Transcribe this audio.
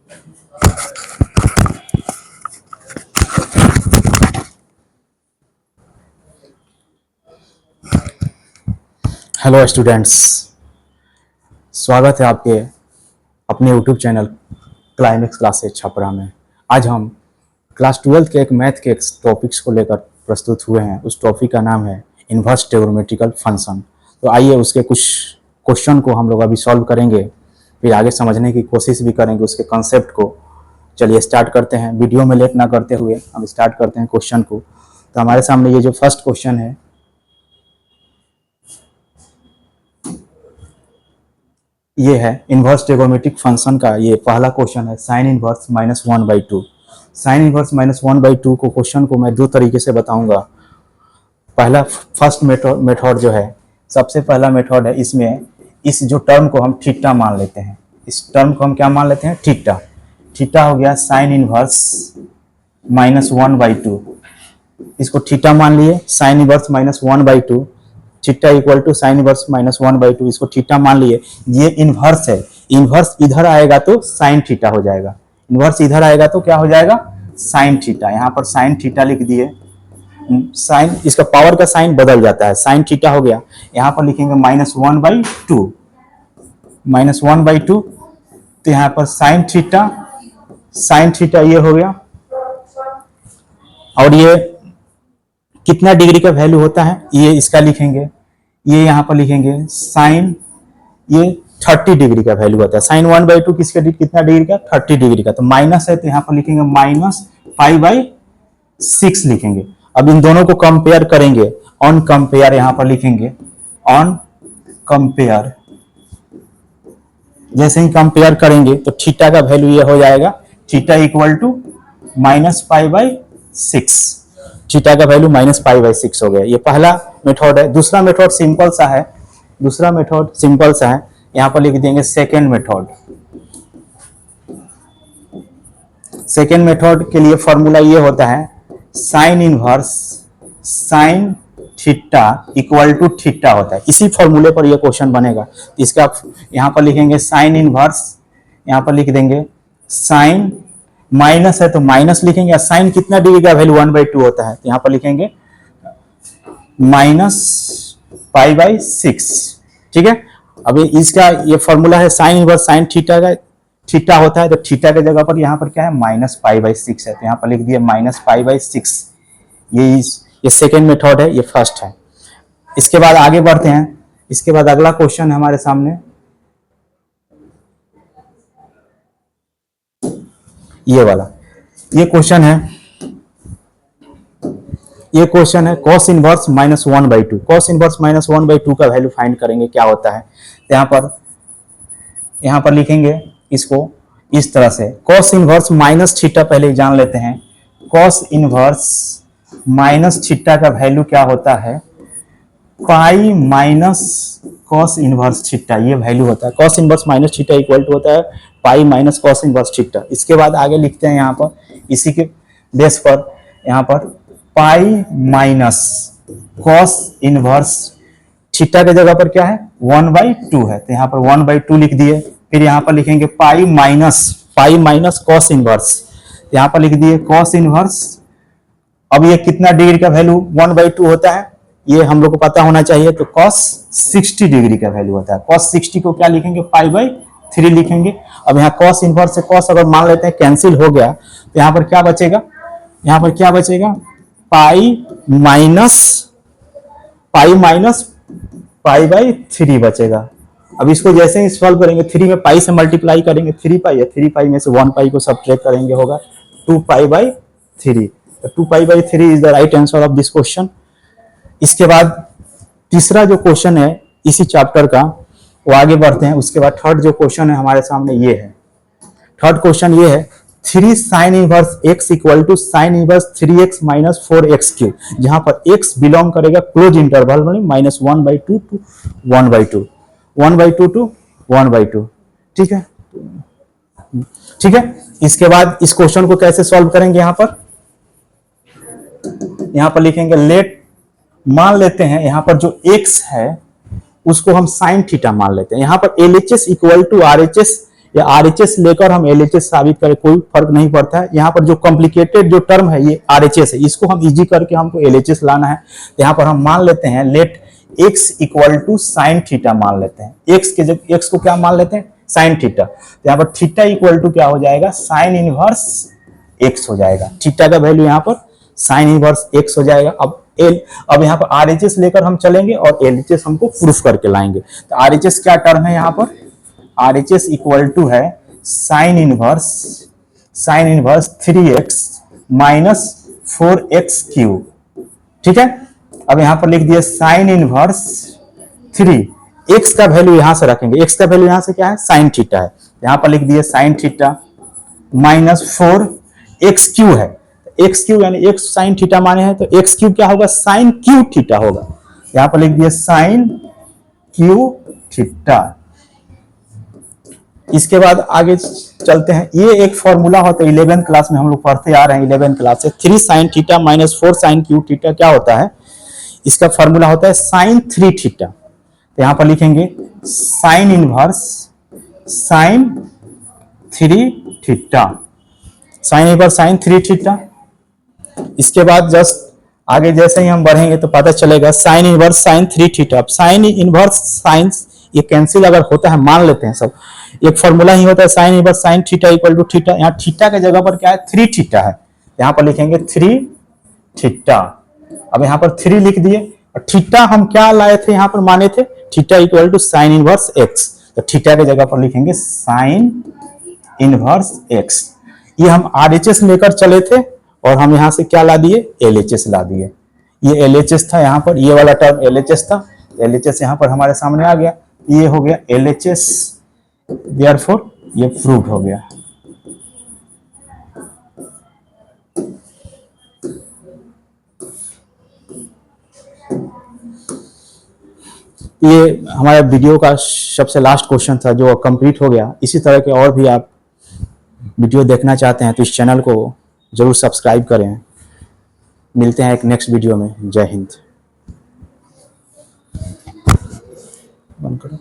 Hello students, स्वागत है आपके अपने YouTube channel climax classes Chhapra में। आज हम क्लास 12 के एक मैथ के एक टॉपिक्स को लेकर प्रस्तुत हुए हैं। उस टॉपिक का नाम है इन्वर्स ट्रिग्नोमेट्रिकल फंक्शन। तो आइए उसके कुछ क्वेश्चन को हम लोग अभी सॉल्व करेंगे, फिर आगे समझने की कोशिश भी करेंगे उसके कॉन्सेप्ट को। चलिए स्टार्ट करते हैं, वीडियो में लेट ना करते हुए हम स्टार्ट करते हैं क्वेश्चन को। तो हमारे सामने ये जो फर्स्ट क्वेश्चन है, ये है इन्वर्स ट्रिग्नोमेट्रिक फंक्शन का ये पहला क्वेश्चन है, साइन इन्वर्स -1/2। साइन इन्वर्स -1/2 को क्वेश्चन को मैं दो तरीके से बताऊंगा। पहला फर्स्ट मेथड जो है, सबसे पहला मेथड है, इसमें इस जो टर्म को हम थीटा मान लेते हैं। इस टर्म को हम क्या मान लेते हैं? थीटा। थीटा हो गया साइन इन्वर्स -1/2। इसको थीटा मान लिए, sine inverse -1/2, theta equal to sine inverse -1/2। इसको थीटा मान लिए। ये इन्वर्स है, इन्वर्स इधर आएगा तो साइन थीटा हो जाएगा, इन्वर्स इधर आएगा तो क्या हो जाएगा? Sine theta. यहाँ पर साइन थीटा लिख दिए। साइन, इसका पावर का साइन बदल जाता है, साइन थीटा हो गया। यहाँ पर लिखेंगे -1/2, -1/2। तो यहाँ पर साइन थीटा ये हो गया। और ये कितना डिग्री का वैल्यू होता है, ये इसका लिखेंगे। ये यहाँ पर लिखेंगे साइन, ये 30 डिग्री का वैल्यू होता है। साइन 1/2 किसका कितना डिग्री का? 30 डिग्री का। तो माइनस है तो यहाँ पर लिखेंगे -π/6 लिखेंगे। अब इन दोनों को कंपेयर करेंगे, ऑन कंपेयर यहाँ पर लिखेंगे, ऑन कंपेयर। जैसे ही कंपेयर करेंगे तो थीटा का वैल्यू ये हो जाएगा, थीटा इक्वल टू -π/6। थीटा का वैल्यू -π/6 हो गया। ये पहला मेथड है। दूसरा मेथड सिंपल सा है, यहाँ पर लिख देंगे सेकेंड मेथड। सेकेंड मेथड के लिए फॉर्मूला ये होता है, sine inverse sine theta equal to theta होता है। इसी फॉर्मूले पर ये क्वेश्चन बनेगा। इसका यहाँ पर लिखेंगे साइन इनवर्स, यहाँ पर लिख देंगे साइन, माइनस है तो माइनस लिखेंगे। साइन कितना डिग्री का वैल्यू 1/2 होता है, तो यहाँ पर लिखेंगे -π/6। ठीक है। अब इसका ये फॉर्मूला है साइन इनवर्स साइन थीटा का, थीटा होता है तो थीटा के जगह पर यहाँ पर क्या है? -π/6 है, तो यहाँ पर लिख दिया -π/6। ये सेकेंड मेथड है, ये फर्स्ट है। इसके बाद आगे बढ़ते हैं। इसके बाद अगला क्वेश्चन है हमारे सामने, ये वाला। ये क्वेश्चन है cos इनवर्स -1/2। cos इनवर्स -1/2 का वैल्यू फाइंड करेंगे, क्या होता है। तो यहाँ पर लिखेंगे इसको इस तरह से, cos इनवर्स माइनस थीटा पहले जान लेते हैं। cos इनवर्स माइनस थीटा का वैल्यू क्या होता है? Pi minus cos inverse theta, ये वैल्यू होता है। cos inverse minus theta equal to होता है pi minus cos inverse theta. इसके बाद आगे लिखते हैं यहाँ पर, इसी के बेस पर यहाँ पर पाई माइनस cos इनवर्स थीटा के जगह पर क्या है? 1/2 है, तो यहाँ पर 1/2 लिख दिए। फिर यहाँ पर लिखेंगे पाई माइनस cos इनवर्स, यहाँ पर लिख दिए cos इनवर्स। अब ये कितना डिग्री का वैल्यू 1/2 होता है, ये हम लोग को पता होना चाहिए। तो cos 60 डिग्री का वैल्यू होता है। cos 60 को क्या लिखेंगे? π/3 लिखेंगे। अब यहाँ cos इनवर्स से cos अगर मान लेते हैं कैंसिल हो गया, तो यहाँ पर क्या बचेगा? पाई माइनस π/3 बचेगा। अब इसको जैसे ही सॉल्व करेंगे, 3 में पाई से मल्टीप्लाई करेंगे, 3π है, 3π में से 1π को सब्ट्रैक्ट करेंगे, होगा 2π/3। 2π/3 is the right answer of this question. इसके बाद तीसरा जो क्वेश्चन है इसी चैप्टर का, वो आगे बढ़ते हैं। उसके बाद थर्ड जो क्वेश्चन है हमारे सामने, ये है थर्ड क्वेश्चन। ये है 3 sine inverse x equal to sine inverse 3x - 4x3, जहां पर x बिलोंग करेगा क्लोज इंटरवल में -1/2 टू 1/2, 1/2 टू 1/2। ठीक है। इसके बाद इस क्वेश्चन को कैसे सॉल्व करेंगे? यहाँ पर लिखेंगे लेट, मान लेते हैं यहाँ पर जो x है उसको हम साइन थीटा मान लेते हैं। यहाँ पर LHS इक्वल टू RHS या RHS लेकर हम LHS साबित करें, कोई फर्क नहीं पड़ता है। यहाँ पर जो कॉम्प्लिकेटेड जो टर्म है ये RHS है, इसको हम इजी करके हमको LHS लाना है। तो यहाँ पर हम मान लेते हैं let x equal to sine theta मान लेते हैं। x के जब x को क्या मान लेते हैं, साइन थीटा। तो यहाँ पर थीटा इक्वल टू क्या हो जाएगा, साइन इनवर्स x हो जाएगा। थीटा का वैल्यू यहाँ पर साइन इनवर्स x हो जाएगा। अब यहाँ पर RHS लेकर हम चलेंगे और LHS हमको प्रूफ करके लाएंगे। तो RHS क्या टर्म है यहाँ पर, RHS इक्वल टू है sine inverse 3x minus 4x cube. ठीक है, अब यहाँ पर लिख दिया साइन इनवर्स 3, x का वैल्यू यहां से रखेंगे, x का वैल्यू यहां से क्या है, साइन थीटा है। यहां पर लिख दिया sign theta minus 4x Q है, एक्स क्यू यानी एक्स साइन थीटा माने हैं, तो एक्स क्यू क्या होगा, साइन क्यू थीटा होगा। यहां पर लिख दिया साइन क्यू थीटा। इसके बाद आगे चलते हैं, ये एक फॉर्मूला होता है 11th क्लास में हम लोग पढ़ते आ रहे हैं, 11th क्लास से 3 sine theta minus 4 sine cube theta क्या होता है, इसका फॉर्मूला होता है साइन 3 थीटा। तो यहां पर लिखेंगे sign inverse sign 3 theta, sign inverse sign 3 theta. इसके बाद जस्ट आगे जैसे ही हम बढ़ेंगे तो पता चलेगा sign inverse sign 3 theta. Sign inverse sign ये कैंसिल अगर होता है, मान लेते हैं सब, एक फॉर्मूला ही होता है sine inverse sine theta equal to theta. यहाँ थीटा के जगह पर क्या है, 3 थीटा है, यहाँ पर लिखेंगे 3 थीटा। अब यहाँ पर 3 लिख दिए, और थीटा हम क्या लाए थे, यहाँ पर माने थे theta equal to sine inverse x, तो थीटा के जगह पर लिखेंगे साइन इनवर्स एक्स। ये हम RHS लेकर चले थे और हम यहाँ से क्या ला दिए, LHS ला दिए। ये LHS था, यहाँ पर ये वाला टर्म LHS था, LHS यहाँ पर हमारे सामने आ गया, ये हो गया LHS, देयरफॉर ये प्रूव्ड हो गया। ये हमारा वीडियो का सबसे लास्ट क्वेश्चन था जो कंप्लीट हो गया। इसी तरह के और भी आप वीडियो देखना चाहते हैं तो इस चैनल को जरूर सब्सक्राइब करें। मिलते हैं एक नेक्स्ट वीडियो में। जय हिंद। बंद करो।